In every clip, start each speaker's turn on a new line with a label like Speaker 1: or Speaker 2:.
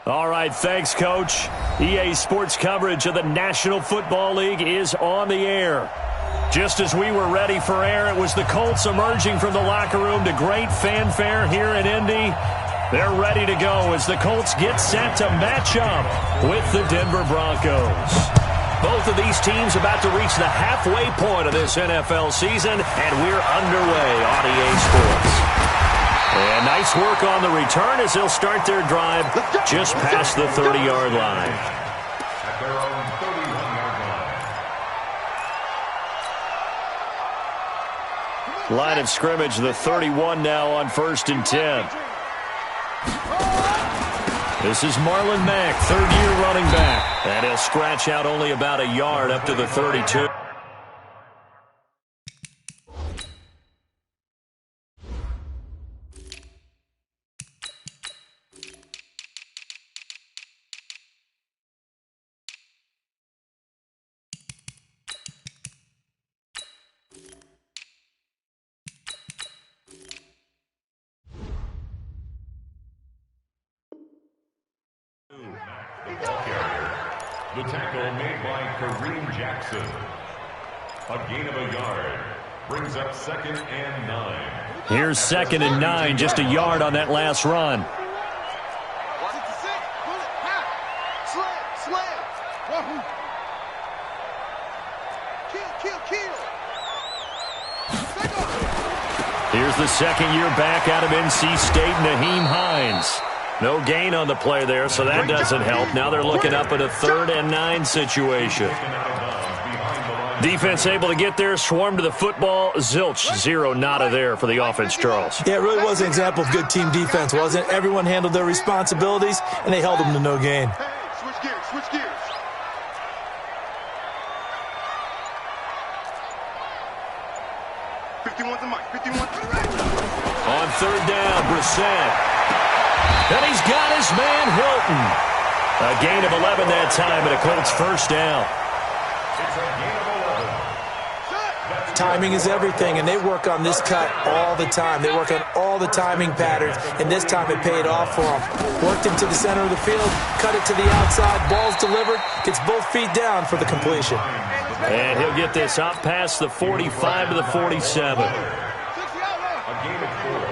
Speaker 1: All right, thanks, Coach. EA Sports coverage of the National Football League is on the air. Just as we were ready for air, it was the Colts emerging from the locker room to great fanfare here in Indy. They're ready to go as the Colts get set to match up with the Denver Broncos. Both of these teams about to reach the halfway point of this NFL season, and we're underway on EA Sports. And nice work on the return as they'll start their drive just past the 30-yard line.
Speaker 2: At their own 31-yard line.
Speaker 1: Line of scrimmage, the 31 now on 1st and 10. This is Marlon Mack, third-year running back. And he'll scratch out only about a yard up to the 32.
Speaker 2: The tackle made by Kareem Jackson. A gain of a yard. Brings up 2nd and 9.
Speaker 1: Here's 2nd and 9, just a yard on that last run. Here's the second-year back out of NC State, Nyheim Hines. No gain on the play there, so that doesn't help. Now they're looking up at a 3rd and 9 situation. Defense able to get there, swarm to the football. Zilch, zero, nada there for the offense, Charles.
Speaker 3: Yeah, it really was an example of good team defense, wasn't it? Everyone handled their responsibilities, and they held them to no gain.
Speaker 4: Switch gears, switch gears.
Speaker 1: On 3rd down, Brissett. And he's got his man, Hilton. A gain of 11 that time, and a Colts first down.
Speaker 2: It's a gain of 11.
Speaker 3: Timing is everything, and they work on this cut all the time. They work on all the timing patterns, and this time it paid off for them. Worked him to the center of the field, cut it to the outside, ball's delivered, gets both feet down for the completion.
Speaker 1: And he'll get this up past the 45 to the 47.
Speaker 2: A gain of 4.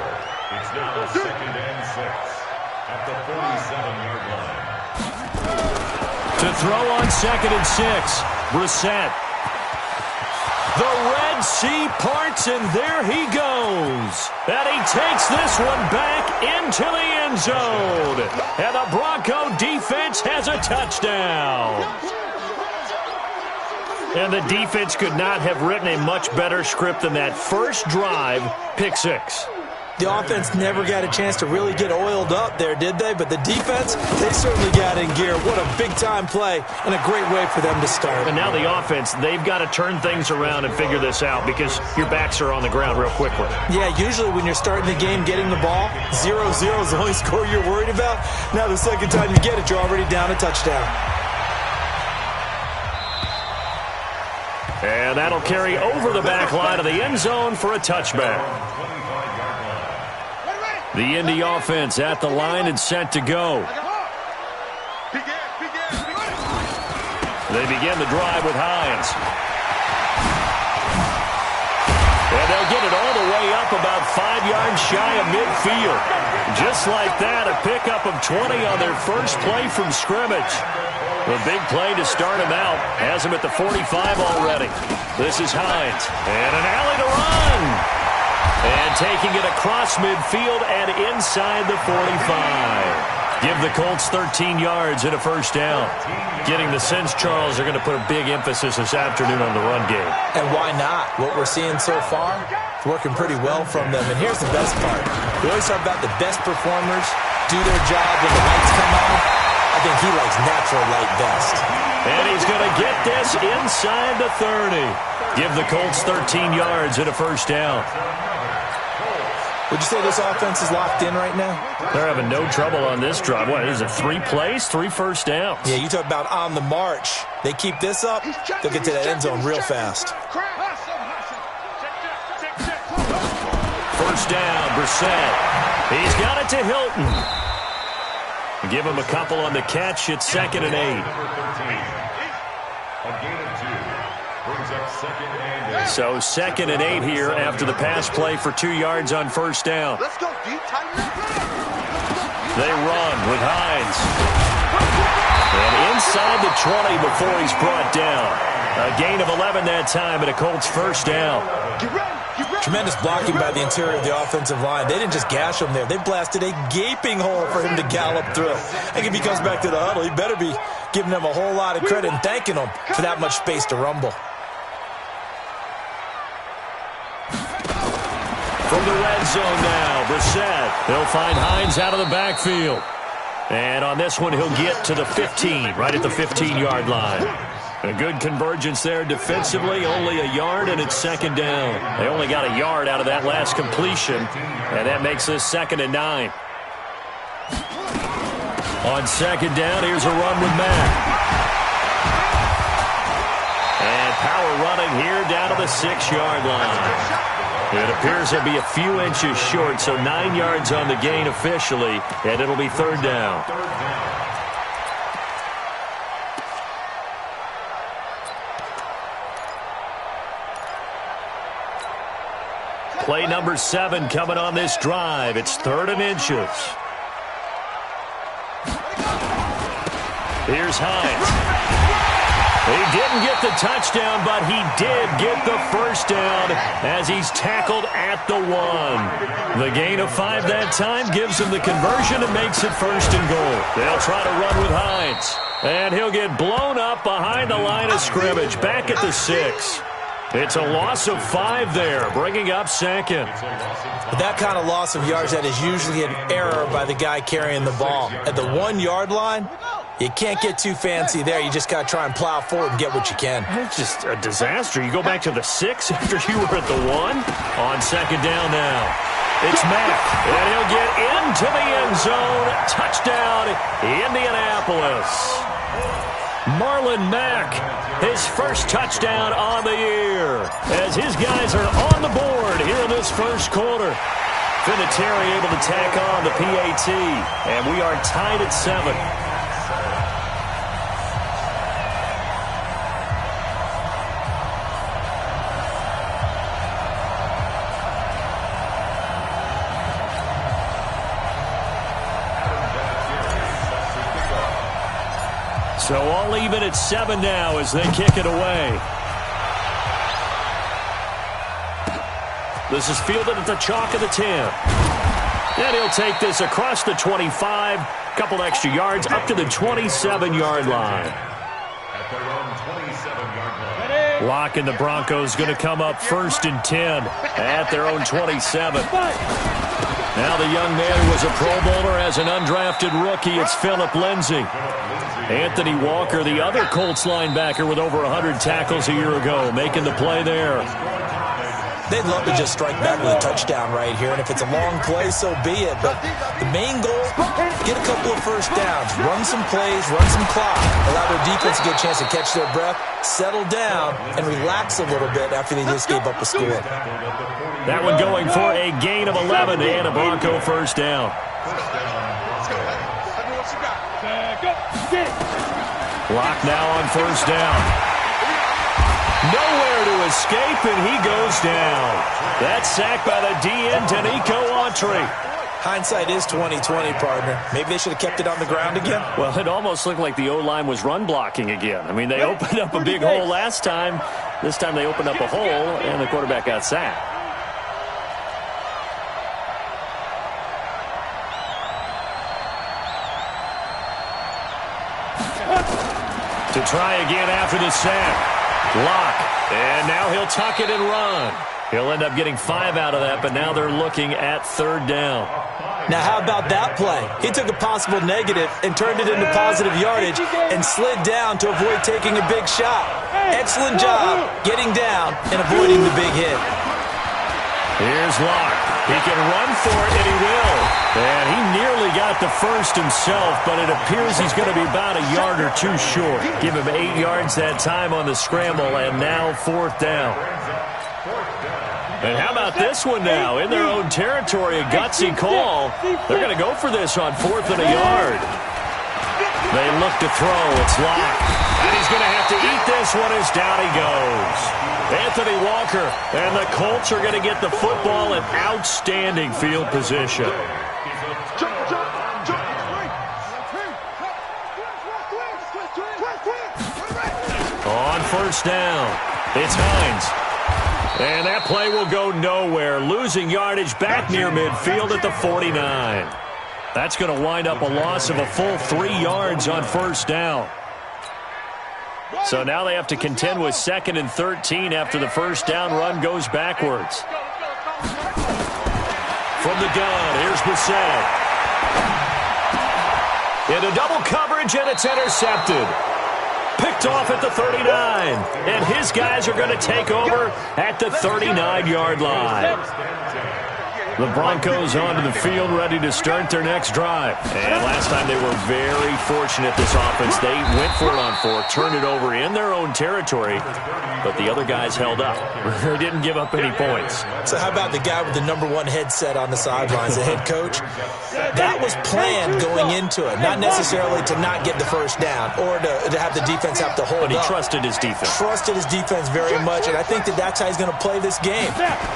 Speaker 2: It's now 2nd and 6. At the 47-yard line.
Speaker 1: To throw on 2nd and 6, Brissett. The Red Sea parts, and there he goes. And he takes this one back into the end zone. And the Bronco defense has a touchdown. And the defense could not have written a much better script than that first drive, pick 6.
Speaker 3: The offense never got a chance to really get oiled up there, did they? But the defense, they certainly got in gear. What a big-time play and a great way for them to start.
Speaker 1: And now the offense, they've got to turn things around and figure this out because your backs are on the ground real quickly.
Speaker 3: Yeah, usually when you're starting the game, getting the ball, 0-0 is the only score you're worried about. Now the second time you get it, you're already down a touchdown.
Speaker 1: And that'll carry over the back line of the end zone for a touchback. The Indy offense at the line and set to go. They begin the drive with Hines. And they'll get it all the way up about 5 yards shy of midfield. Just like that, a pickup of 20 on their first play from scrimmage. The big play to start him out has him at the 45 already. This is Hines. And an alley to run. And taking it across midfield and inside the 45. Give the Colts 13 yards and a first down. Getting the sense, Charles, are going to put a big emphasis this afternoon on the run game.
Speaker 3: And why not? What we're seeing so far, it's working pretty well from them. And here's the best part. We always talk about the best performers do their job when the lights come on. I think he likes natural light best.
Speaker 1: And he's going to get this inside the 30. Give the Colts 13 yards and a first down.
Speaker 3: Would you say this offense is locked in right now?
Speaker 1: They're having no trouble on this drive. What, is it 3 plays, 3 first downs?
Speaker 3: Yeah, you talk about on the march. They keep this up, they'll get to that end zone real fast.
Speaker 1: First down, Brissett. He's got it to Hilton. Give him a couple on the catch. It's 2nd and 8.
Speaker 2: A gain of 2. Brings up 2nd and 8.
Speaker 1: So 2nd and 8 here after the pass play for 2 yards on 1st down.
Speaker 4: Let's go deep, tighten that play.
Speaker 1: They run with Hines. And inside the 20 before he's brought down. A gain of 11 that time and a Colts 1st down.
Speaker 4: Get ready.
Speaker 3: Tremendous blocking by the interior of the offensive line. They didn't just gash him there. They blasted a gaping hole for him to gallop through. I think if he comes back to the huddle, he better be giving them a whole lot of credit and thanking them for that much space to rumble.
Speaker 1: From the red zone now, Brissett. He'll find Hines out of the backfield. And on this one, he'll get to the 15, right at the 15-yard line. A good convergence there defensively, only a yard, and it's 2nd down. They only got a yard out of that last completion, and that makes this 2nd and 9. On 2nd down, here's a run with Mack. And power running here down to the 6-yard line. It appears he'll be a few inches short, so 9 yards on the gain officially, and it'll be 3rd down. Play number 7 coming on this drive. It's 3rd and inches. Here's Hines. He didn't get the touchdown, but he did get the 1st down as he's tackled at the 1. The gain of 5 that time gives him the conversion and makes it 1st and goal. They'll try to run with Hines. And he'll get blown up behind the line of scrimmage, back at the 6. It's a loss of 5 there, bringing up 2nd.
Speaker 3: That kind of loss of yards, that is usually an error by the guy carrying the ball. At the 1-yard line, you can't get too fancy there. You just got to try and plow forward and get what you can.
Speaker 1: It's just a disaster. You go back to the 6 after you were at the 1. On 2nd down now. It's Mack, and he'll get into the end zone. Touchdown, Indianapolis. Marlon Mack, his 1st touchdown on the year, as his guys are on the board here in this 1st quarter. Vinatieri able to tack on the PAT, and we are tied at 7. So all even at 7 now as they kick it away. This is fielded at the chalk of the 10. And he'll take this across the 25, couple extra yards up to the 27-yard line.
Speaker 2: At their own 27-yard line.
Speaker 1: Locke and the Broncos going to come up 1st and 10 at their own 27. Now the young man who was a Pro Bowler as an undrafted rookie. It's Phillip Lindsay. Anthony Walker, the other Colts linebacker with over 100 tackles a year ago, making the play there.
Speaker 3: They'd love to just strike back with a touchdown right here, and if it's a long play, so be it. But the main goal, get a couple of 1st downs, run some plays, run some clock, allow their defense to get a chance to catch their breath, settle down, and relax a little bit after they just gave up a score.
Speaker 1: That one going for a gain of 11 and a Bronco 1st down. Locke now on 1st down. Nowhere to escape, and he goes down. That's sacked by the DN, Danico Autry.
Speaker 3: Hindsight is 20/20, partner. Maybe they should have kept it on the ground again.
Speaker 1: Well, it almost looked like the O-line was run blocking again. I mean, they opened up a big hole last time. This time they opened up a hole, and the quarterback got sacked. To try again after the sack. Locke, and now he'll tuck it and run. He'll end up getting 5 out of that, but now they're looking at 3rd down.
Speaker 3: Now, how about that play? He took a possible negative and turned it into positive yardage and slid down to avoid taking a big shot. Excellent job getting down and avoiding the big hit.
Speaker 1: Here's Locke. He can run for it, and he will. And he nearly got the 1st himself, but it appears he's going to be about a yard or 2 short. Give him 8 yards that time on the scramble, and now 4th down. And how about this one now? In their own territory, a gutsy call. They're going to go for this on 4th and a yard. They look to throw. It's locked. And he's going to have to eat this one as down he goes. Anthony Walker, and the Colts are going to get the football in outstanding field position. On first down, it's Hines. And that play will go nowhere, losing yardage back near midfield at the 49. That's going to wind up a loss of a full 3 yards on first down. So now they have to contend with 2nd and 13 after the first down run goes backwards. From the gun, here's Brissett. Into double coverage, and it's intercepted. Picked off at the 39. And his guys are going to take over at the 39-yard line. The Broncos onto the field, ready to start their next drive. And last time they were very fortunate, this offense. They went for it on 4, turned it over in their own territory, but the other guys held up. They didn't give up any points.
Speaker 3: So how about the guy with the #1 headset on the sidelines, the head coach? That was planned going into it, not necessarily to not get the first down or to have the defense have to hold up.
Speaker 1: But he trusted his defense.
Speaker 3: Trusted his defense very much, and I think that's how he's going to play this game.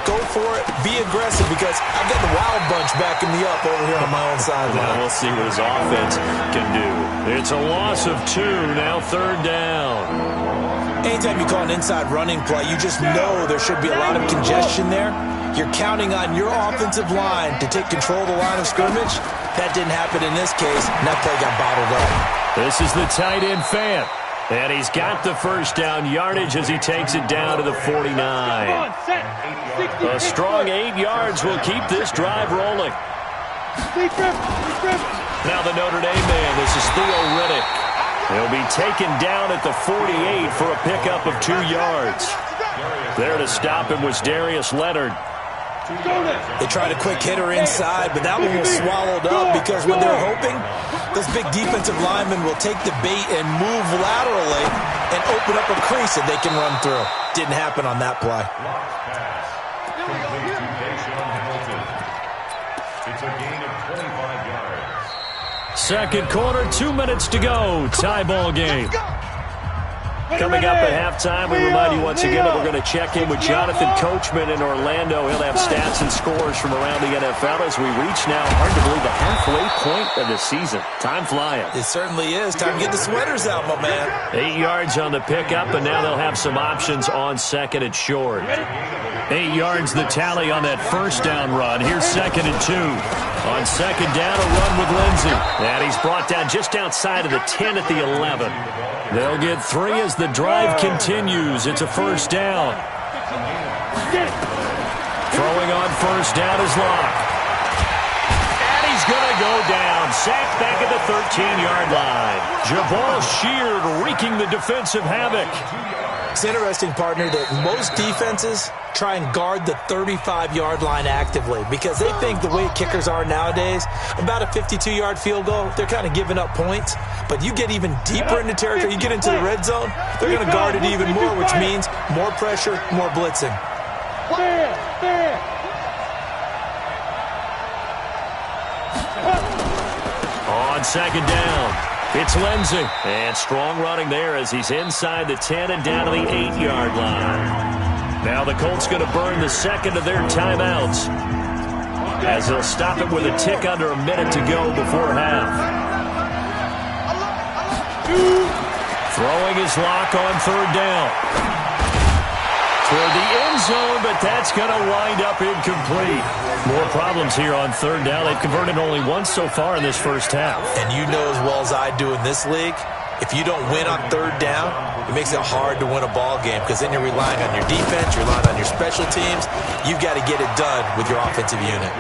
Speaker 3: Go for it, be aggressive, because I've got the wild bunch backing me up over here on my own sideline.
Speaker 1: Now we'll see what his offense can do. It's a loss of 2, now 3rd down.
Speaker 3: Anytime you call an inside running play, you just know there should be a lot of congestion there. You're counting on your offensive line to take control of the line of scrimmage. That didn't happen in this case, and that play got bottled up.
Speaker 1: This is the tight end, Fant. And he's got the first down yardage as he takes it down to the 49. A strong 8 yards will keep this drive rolling. Now the Notre Dame man, this is Theo Riddick. He'll be taken down at the 48 for a pickup of 2 yards. There to stop him was Darius Leonard.
Speaker 3: They tried a quick hitter inside, but that one was swallowed up because when they're hoping, those big defensive linemen will take the bait and move laterally and open up a crease that they can run through. Didn't happen on that play.
Speaker 2: It's a gain of 25 yards.
Speaker 1: Second quarter, 2 minutes to go. Tie ball game. Coming up at halftime, we remind you once again that we're going to check in with Jonathan Coachman in Orlando. He'll have stats and scores from around the NFL as we reach now, hard to believe, the halfway point of the season. Time flying.
Speaker 3: It certainly is. Time to get the sweaters out, my man.
Speaker 1: 8 yards on the pickup, and now they'll have some options on 2nd and short. 8 yards the tally on that first down run. Here's 2nd and 2. On 2nd down, a run with Lindsey. And he's brought down just outside of the 10 at the 11. They'll get 3 as the drive continues. It's a first down. Throwing on first down is Locke. And he's going to go down. Sacked back at the 13-yard line. Jabal Sheard wreaking the defensive havoc.
Speaker 3: It's interesting, partner, that most defenses try and guard the 35-yard line actively because they think the way kickers are nowadays, about a 52-yard field goal, they're kind of giving up points. But you get even deeper into territory, you get into the red zone, they're going to guard it even more, which means more pressure, more blitzing.
Speaker 1: On 2nd down, it's Lindsey. And strong running there as he's inside the 10 and down to the 8-yard line. Now the Colts going to burn the 2nd of their timeouts as they'll stop it with a tick under a minute to go before half. Throwing his Lock on 3rd down. Toward the end zone, but that's going to wind up incomplete. More problems here on 3rd down. They've converted only once so far in this first half.
Speaker 3: And you know as well as I do in this league, if you don't win on 3rd down, it makes it hard to win a ball game because then you're relying on your defense, you're relying on your special teams. You've got to get it done with your offensive unit.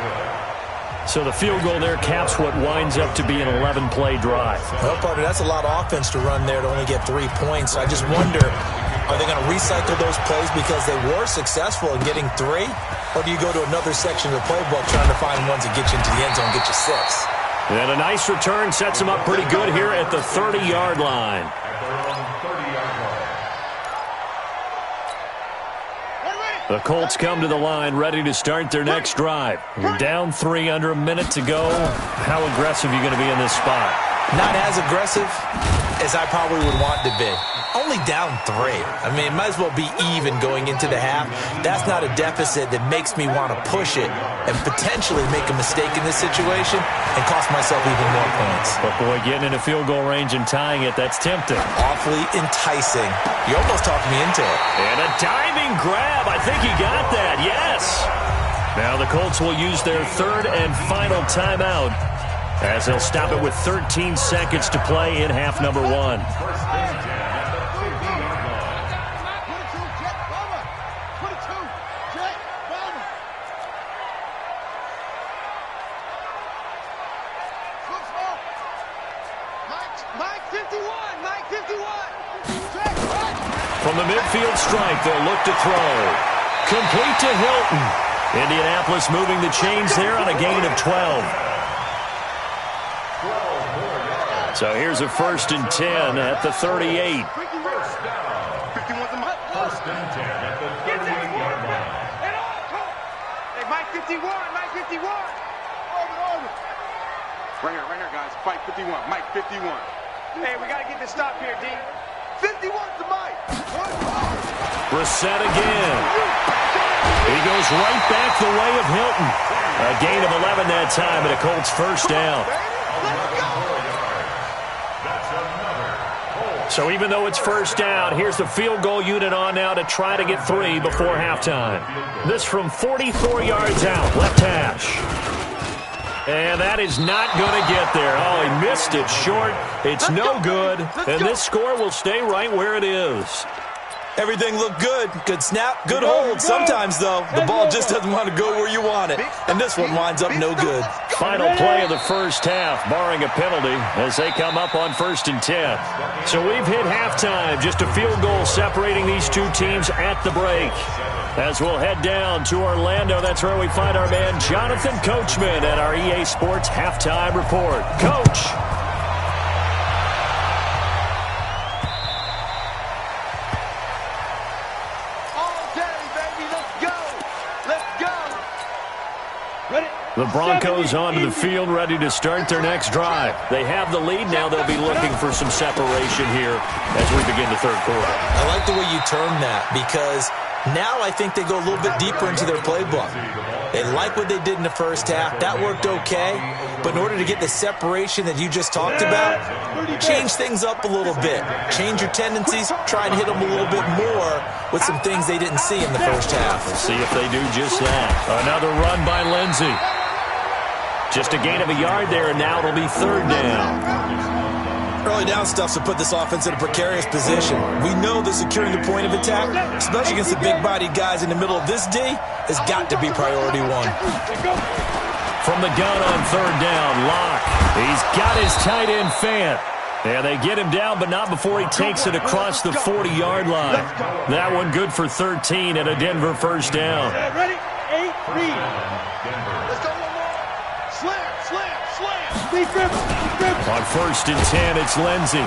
Speaker 1: So the field goal there caps what winds up to be an 11-play drive.
Speaker 3: Well, partner, that's a lot of offense to run there to only get 3 points. I just wonder, are they going to recycle those plays because they were successful in getting 3? Or do you go to another section of the playbook trying to find ones that get you into the end zone and get you 6?
Speaker 1: And a nice return sets him up pretty good here at the 30-yard line. The Colts come to the line ready to start their next drive. Down 3 under a minute to go. How aggressive are you going to be in this spot?
Speaker 3: Not as aggressive as I probably would want to be. Only down 3. I mean, it might as well be even going into the half. That's not a deficit that makes me want to push it and potentially make a mistake in this situation and cost myself even more points.
Speaker 1: But, boy, getting in a field goal range and tying it, that's tempting.
Speaker 3: Awfully enticing. You almost talked me into it.
Speaker 1: And a diving grab. I think he got that, yes. Now the Colts will use their third and final timeout as they'll stop it with 13 seconds to play in half number 1. From the midfield stripe, they'll look to throw. Complete to Hilton. Indianapolis moving the chains there on a gain of 12. So here's a 1st and 10 at the 38.
Speaker 2: First and 10 at the 38-yard line.
Speaker 4: Hey, Mike 51, Mike 51. Over. Right here, guys. Fight 51, Mike 51. Hey, we got to get this stop here, D. 51 to Mike.
Speaker 1: Brissett again. He goes right back the way of Hilton. A gain of 11 that time and a Colts first down. So even though it's first down, here's the field goal unit on now to try to get 3 before halftime. This from 44 yards out, left hash. And that is not going to get there. Oh, he missed it short. It's no good. And this score will stay right where it is.
Speaker 3: Everything looked good. Good snap, good hold. Sometimes, though, the ball just doesn't want to go where you want it. And this one winds up no good.
Speaker 1: Final play of the first half, barring a penalty, as they come up on 1st and 10. So we've hit halftime. Just a field goal separating these two teams at the break. As we'll head down to Orlando, that's where we find our man Jonathan Coachman at our EA Sports Halftime Report. Coach. The Broncos onto the field, ready to start their next drive. They have the lead. Now they'll be looking for some separation here as we begin the third quarter.
Speaker 3: I like the way you term that because now I think they go a little bit deeper into their playbook. They like what they did in the first half. That worked okay. But in order to get the separation that you just talked about, change things up a little bit. Change your tendencies. Try and hit them a little bit more with some things they didn't see in the first half.
Speaker 1: We'll see if they do just that. Another run by Lindsey. Just a gain of a yard there, and now it'll be 3rd down.
Speaker 3: Early down stuff's to put this offense in a precarious position. We know that securing the point of attack, especially against the big-bodied guys in the middle of this D, has got to be priority 1.
Speaker 1: From the gun on 3rd down, Locke. He's got his tight end Fant. And they get him down, but not before he takes it across the 40-yard line. That one good for 13 and a Denver first down.
Speaker 4: Ready? 8, read. Let's go one more. Slam.
Speaker 1: On 1st and 10, it's Lindsey.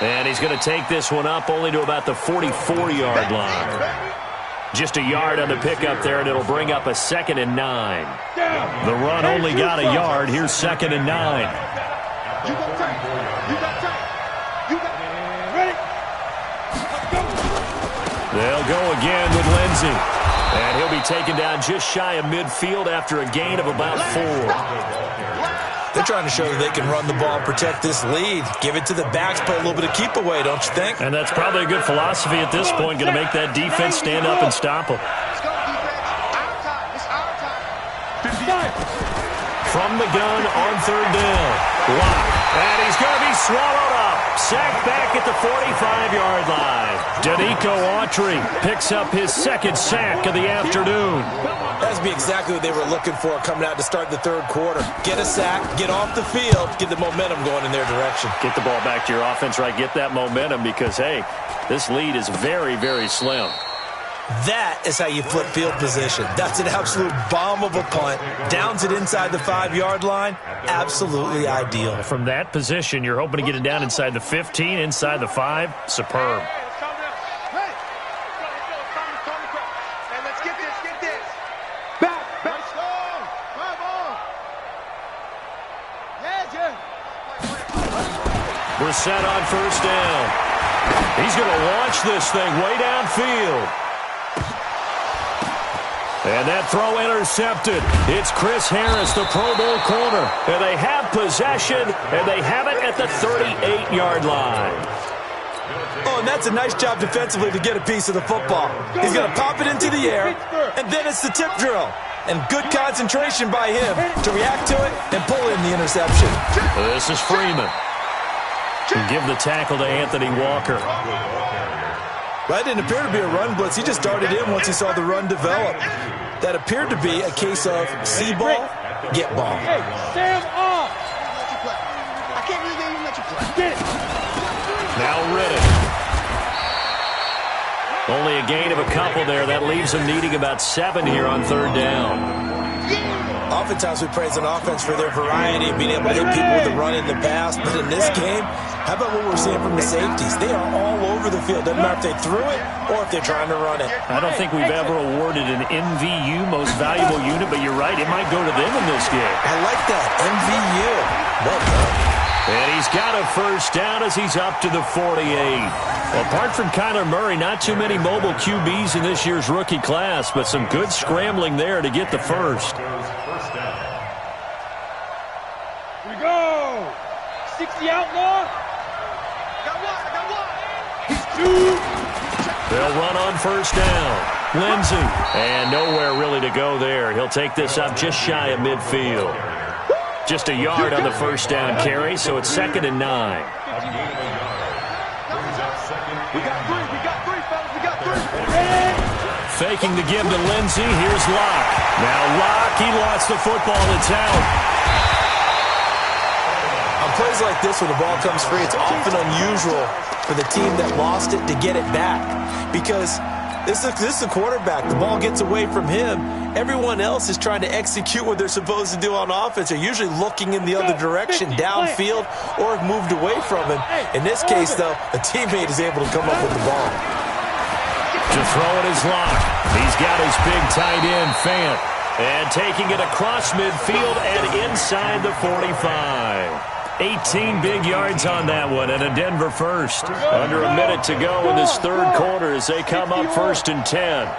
Speaker 1: And he's going to take this one up only to about the 44-yard line. Just a yard on the pickup there, and it'll bring up a 2nd and 9. The run only got a yard. Here's 2nd and 9.
Speaker 4: You got time. Ready? Let's go.
Speaker 1: They'll go again with Lindsey. And he'll be taken down just shy of midfield after a gain of about 4.
Speaker 3: They're trying to show that they can run the ball, protect this lead, give it to the backs, play a little bit of keep away, don't you think?
Speaker 1: And that's probably a good philosophy at this point, going to make that defense stand up and stop them.
Speaker 4: Let's go, defense. Our time. It's our time.
Speaker 1: From the gun on 3rd down. Lock. And he's going to be swallowed up. Sacked back at the 45-yard line. Danico Autry picks up his 2nd sack of the afternoon.
Speaker 3: That's be exactly what they were looking for coming out to start the third quarter. Get a sack, get off the field, get the momentum going in their direction.
Speaker 1: Get the ball back to your offense, right? Get that momentum because, hey, this lead is very, very slim.
Speaker 3: That is how you flip field position. That's an absolute bomb of a punt. Downs it inside the 5-yard line. Absolutely ideal.
Speaker 1: From that position, you're hoping to get it down inside the 15, inside the 5. Superb. Brissett on first down. He's going to launch this thing way downfield. And that throw intercepted. It's Chris Harris, the Pro Bowl corner. And they have possession, and they have it at the 38-yard line.
Speaker 3: Oh, and that's a nice job defensively to get a piece of the football. He's going to pop it into the air, and then it's the tip drill. And good concentration by him to react to it and pull in the interception.
Speaker 1: This is Freeman. Give the tackle to Anthony Walker.
Speaker 3: That didn't appear to be a run blitz. He just darted in once he saw the run develop. That appeared to be a case of see ball, get ball.
Speaker 5: Hey, stand off.
Speaker 4: I can't believe they even let you play.
Speaker 5: Get it.
Speaker 1: Now Riddick. Only a gain of a couple there. That leaves them needing about 7 here on third down.
Speaker 3: Oftentimes we praise an offense for their variety of being able to hit people with the run in the past. But in this game, how about what we're seeing from the safeties? They are all over the field. Doesn't matter if they threw it or if they're trying to run it.
Speaker 1: I don't think we've ever awarded an MVU, most valuable unit, but you're right. It might go to them in this game.
Speaker 3: I like that. MVU. Well done.
Speaker 1: And he's got a first down as he's up to the 48. Apart from Kyler Murray, not too many mobile QBs in this year's rookie class, but some good scrambling there to get the first.
Speaker 5: Here we go. 60 outlaw.
Speaker 4: Got one.
Speaker 5: Two.
Speaker 1: They'll run on first down. Lindsey. And nowhere really to go there. He'll take this up just shy of midfield. Just a yard on the first down carry, so it's 2nd and 9.
Speaker 4: We got three, fellas. We got three.
Speaker 1: Faking the give to Lindsey. Here's Locke. Now Locke, he lost the football. It's out.
Speaker 3: On plays like this, when the ball comes free, it's often unusual for the team that lost it to get it back. Because this is a quarterback. The ball gets away from him. Everyone else is trying to execute what they're supposed to do on offense. They're usually looking in the other direction, downfield, or moved away from him. In this case, though, a teammate is able to come up with the ball.
Speaker 1: To throw it is Locke. He's got his big tight end, Fant. And taking it across midfield and inside the 45. 18 big yards on that one, and a Denver first. Under a minute to go in this third quarter as they come up 1st and 10.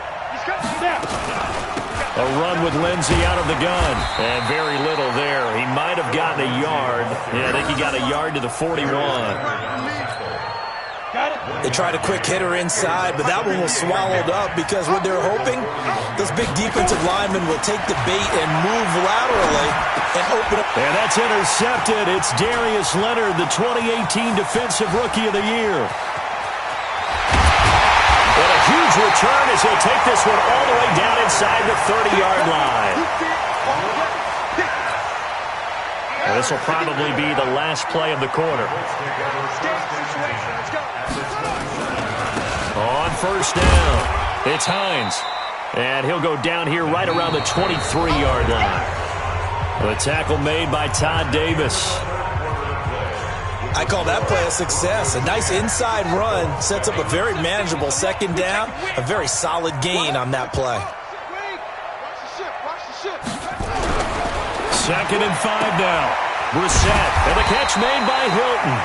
Speaker 1: A run with Lindsey out of the gun. And very little there. He might have gotten a yard. Yeah, I think he got a yard to the 41.
Speaker 3: They tried a quick hitter inside, but that one was swallowed up because what they're hoping, those big defensive linemen will take the bait and move laterally and open up.
Speaker 1: And that's intercepted. It's Darius Leonard, the 2018 Defensive Rookie of the Year. And a huge return as he'll take this one all the way down inside the 30-yard line. And this will probably be the last play of the quarter. On first down, it's Hines. And he'll go down here right around the 23-yard line. The tackle made by Todd Davis.
Speaker 3: I call that play a success. A nice inside run sets up a very manageable second down. A very solid gain on that play.
Speaker 1: 2nd and 5 now. Brissett, and the catch made by Hilton.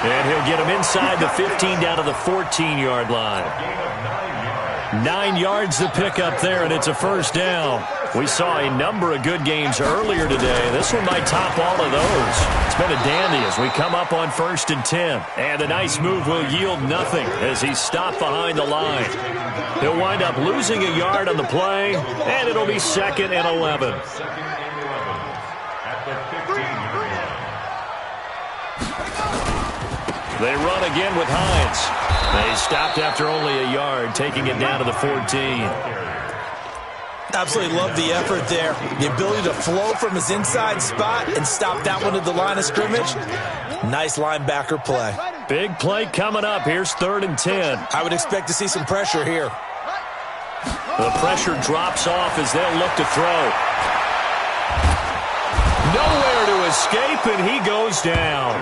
Speaker 1: And he'll get him inside the 15 down to the 14-yard line. 9 yards to pick up there, and it's a first down. We saw a number of good games earlier today. This one might top all of those. It's been a dandy as we come up on 1st and 10. And a nice move will yield nothing as he's stopped behind the line. He'll wind up losing a yard on the play, and it'll be 2nd and 11. They run again with Hines. They stopped after only a yard, taking it down to the 14.
Speaker 3: Absolutely love the effort there. The ability to flow from his inside spot and stop that one at the line of scrimmage. Nice linebacker play.
Speaker 1: Big play coming up. Here's 3rd and 10.
Speaker 3: I would expect to see some pressure here.
Speaker 1: The pressure drops off as they'll look to throw. Nowhere to escape, and he goes down.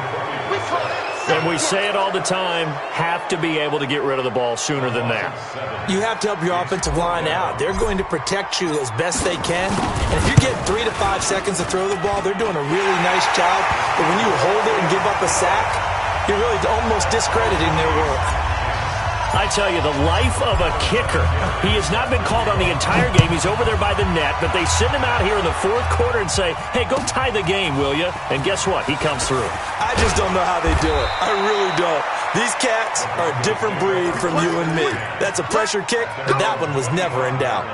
Speaker 1: And we say it all the time, have to be able to get rid of the ball sooner than that.
Speaker 3: You have to help your offensive line out. They're going to protect you as best they can. And if you're getting 3 to 5 seconds to throw the ball, they're doing a really nice job. But when you hold it and give up a sack, You're really almost discrediting their work.
Speaker 1: I tell you, the life of a kicker. He has not been called on the entire game. He's over there by the net, but they send him out here in the fourth quarter and say, hey, go tie the game, will you? And guess what? He comes through.
Speaker 3: I just don't know how they do it. I really don't. These cats are a different breed from you and me. That's a pressure kick, but that one was never in doubt.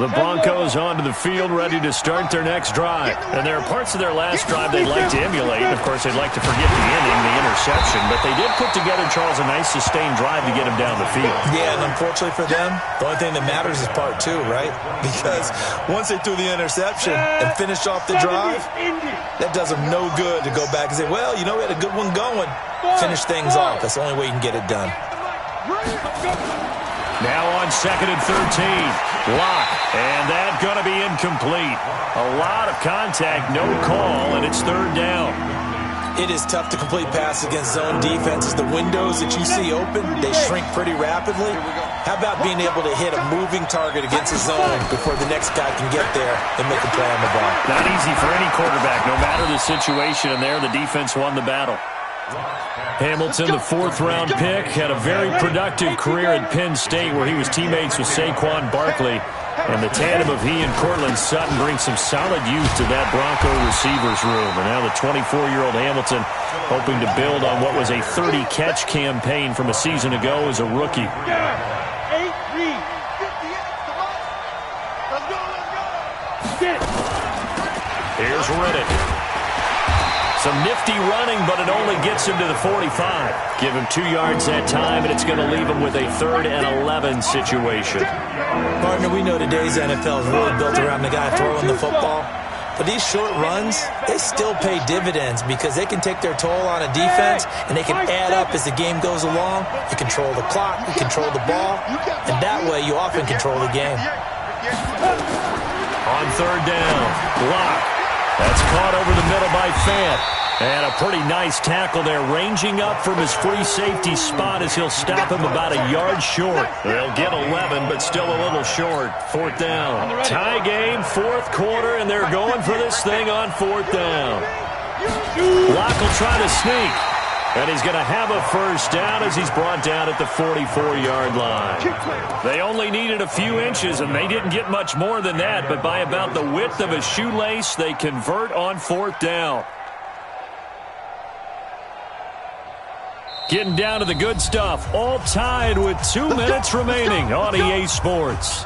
Speaker 1: The Broncos onto the field, ready to start their next drive. And there are parts of their last drive they'd like to emulate. Of course, they'd like to forget the inning, the interception. But they did put together, Charles, a nice sustained drive to get him down the field.
Speaker 3: Yeah, and unfortunately for them, the only thing that matters is part two, right? Because once they threw the interception and finished off the drive, that does them no good to go back and say, well, you know, we had a good one going. Finish things off. That's the only way you can get it done.
Speaker 1: Now on 2nd and 13. Lock. And that's going to be incomplete. A lot of contact, no call, and it's 3rd down.
Speaker 3: It is tough to complete passes against zone defenses. The windows that you see open, they shrink pretty rapidly. How about being able to hit a moving target against a zone before the next guy can get there and make a play on the ball?
Speaker 1: Not easy for any quarterback, no matter the situation, and there the defense won the battle. Hamilton, the 4th-round pick, had a very productive career at Penn State where he was teammates with Saquon Barkley. And the tandem of he and Cortland Sutton brings some solid youth to that Bronco receivers room. And now the 24-year-old Hamilton hoping to build on what was a 30-catch campaign from a season ago as a rookie. Here's Riddick. Some nifty running, but it only gets him to the 45. Give him 2 yards that time, and it's going to leave him with a 3rd and 11 situation.
Speaker 3: Partner, we know today's NFL is really built around the guy throwing the football. But these short runs, they still pay dividends because they can take their toll on a defense, and they can add up as the game goes along. You control the clock, you control the ball, and that way you often control the game.
Speaker 1: On 3rd down, Lock. That's caught over the middle by Fant. And a pretty nice tackle there, ranging up from his free safety spot as he'll stop him about a yard short. They'll get 11, but still a little short. 4th down. Tie game, 4th quarter, and they're going for this thing on 4th down. Locke will try to sneak. And he's going to have a 1st down as he's brought down at the 44-yard line. They only needed a few inches, and they didn't get much more than that. But by about the width of a shoelace, they convert on 4th down. Getting down to the good stuff. All tied with 2 minutes remaining on EA Sports.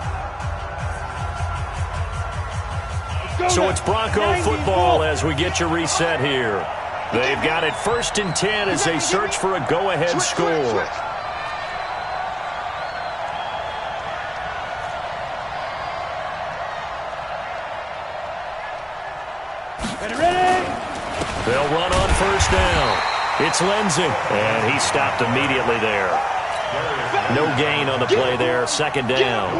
Speaker 1: So it's Bronco football as we get you reset here. They've got it 1st and 10 as they search for a go-ahead score.
Speaker 5: Ready?
Speaker 1: They'll run on 1st down. It's Lindsey, and he stopped immediately there. No gain on the play there, 2nd down.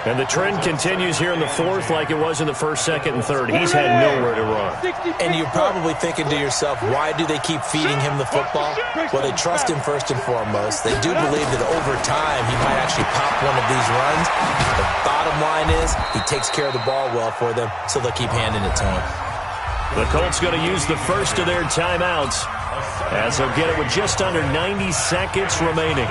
Speaker 1: And the trend continues here in the 4th like it was in the 1st, 2nd, and 3rd. He's had nowhere to run.
Speaker 3: And you're probably thinking to yourself, why do they keep feeding him the football? Well, they trust him first and foremost. They do believe that over time he might actually pop one of these runs. The bottom line is he takes care of the ball well for them, so they'll keep handing it to him.
Speaker 1: The Colts going to use the first of their timeouts as they'll get it with just under 90 seconds remaining.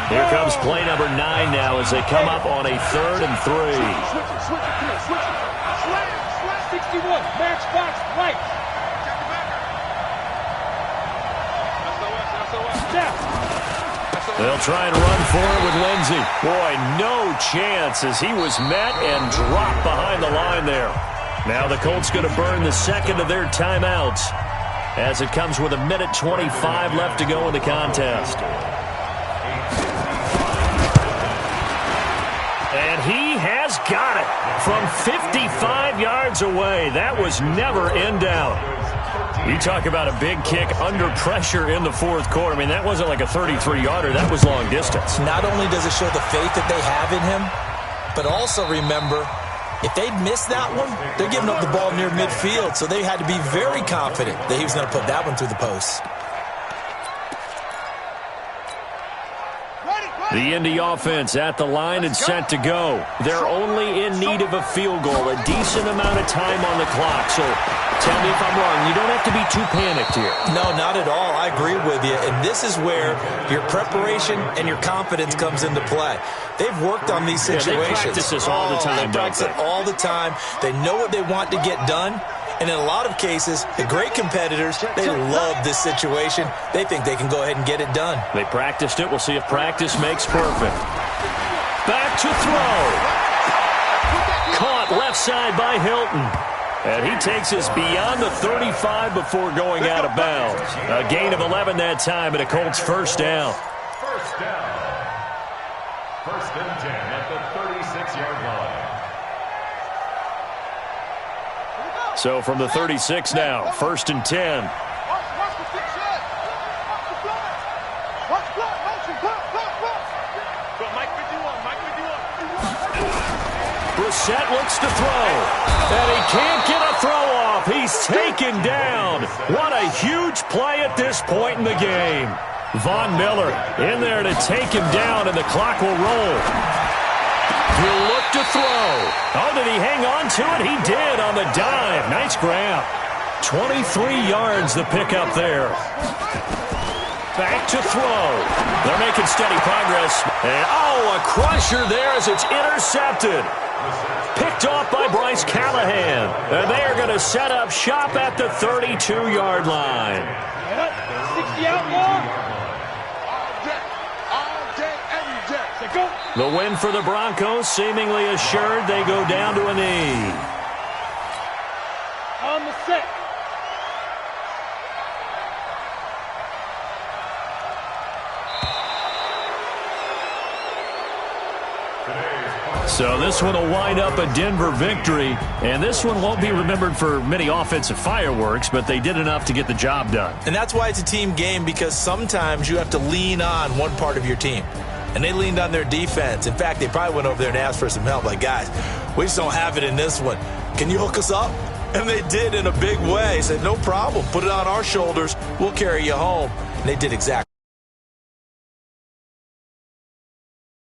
Speaker 1: Here comes play number 9 now as they come up on a 3rd and 3.
Speaker 5: 61, matchbox right.
Speaker 1: They'll try and run for it with Lindsey. Boy, no chance as he was met and dropped behind the line there. Now the Colts going to burn the 2nd of their timeouts as it comes with 1:25 left to go in the contest. And he has got it from 55 yards away. That was never in doubt. You talk about a big kick under pressure in the 4th quarter. I mean, that wasn't like a 33-yarder. That was long distance.
Speaker 3: Not only does it show the faith that they have in him, but also remember, if they'd missed that one, they're giving up the ball near midfield, so they had to be very confident that he was going to put that one through the post.
Speaker 4: Ready,
Speaker 1: The Indy offense at the line and set to go. They're only in need of a field goal, a decent amount of time on the clock. So tell me if I'm wrong. You don't have to be too panicked here.
Speaker 3: No, not at all. I agree with you. And this is where your preparation and your confidence comes into play. They've worked on these situations.
Speaker 1: They practice this all the time,
Speaker 3: They practice it all the time. They know what they want to get done. And in a lot of cases, the great competitors, they love this situation. They think they can go ahead and get it done.
Speaker 1: They practiced it. We'll see if practice makes perfect. Back to throw. Caught left side by Hilton. And he takes us beyond the 35 before going out of bounds. A gain of 11 that time, and a Colts first down.
Speaker 2: First down. First and 10 at the 36-yard line.
Speaker 1: So from the 36 now, first and 10. Brissett looks to throw, and he can't get a throw off. He's taken down. What a huge play at this point in the game. Von Miller in there to take him down, and the clock will roll. He'll look to throw. Oh, did he hang on to it? He did on the dive. Nice grab. 23 yards the pickup there. Back to throw. They're making steady progress. And, oh, a crusher there as it's intercepted. Picked off by Bryce Callahan. And they are going to set up shop at the 32-yard line.
Speaker 5: 60 outlaw.
Speaker 1: The win for the Broncos seemingly assured. They go down to a knee.
Speaker 5: On the set.
Speaker 1: So this one will wind up a Denver victory, and this one won't be remembered for many offensive fireworks, but they did enough to get the job done.
Speaker 3: And that's why it's a team game, because sometimes you have to lean on one part of your team. And they leaned on their defense. In fact, they probably went over there and asked for some help. Like, guys, we just don't have it in this one. Can you hook us up? And they did in a big way. Said, no problem. Put it on our shoulders. We'll carry you home. And they did exactly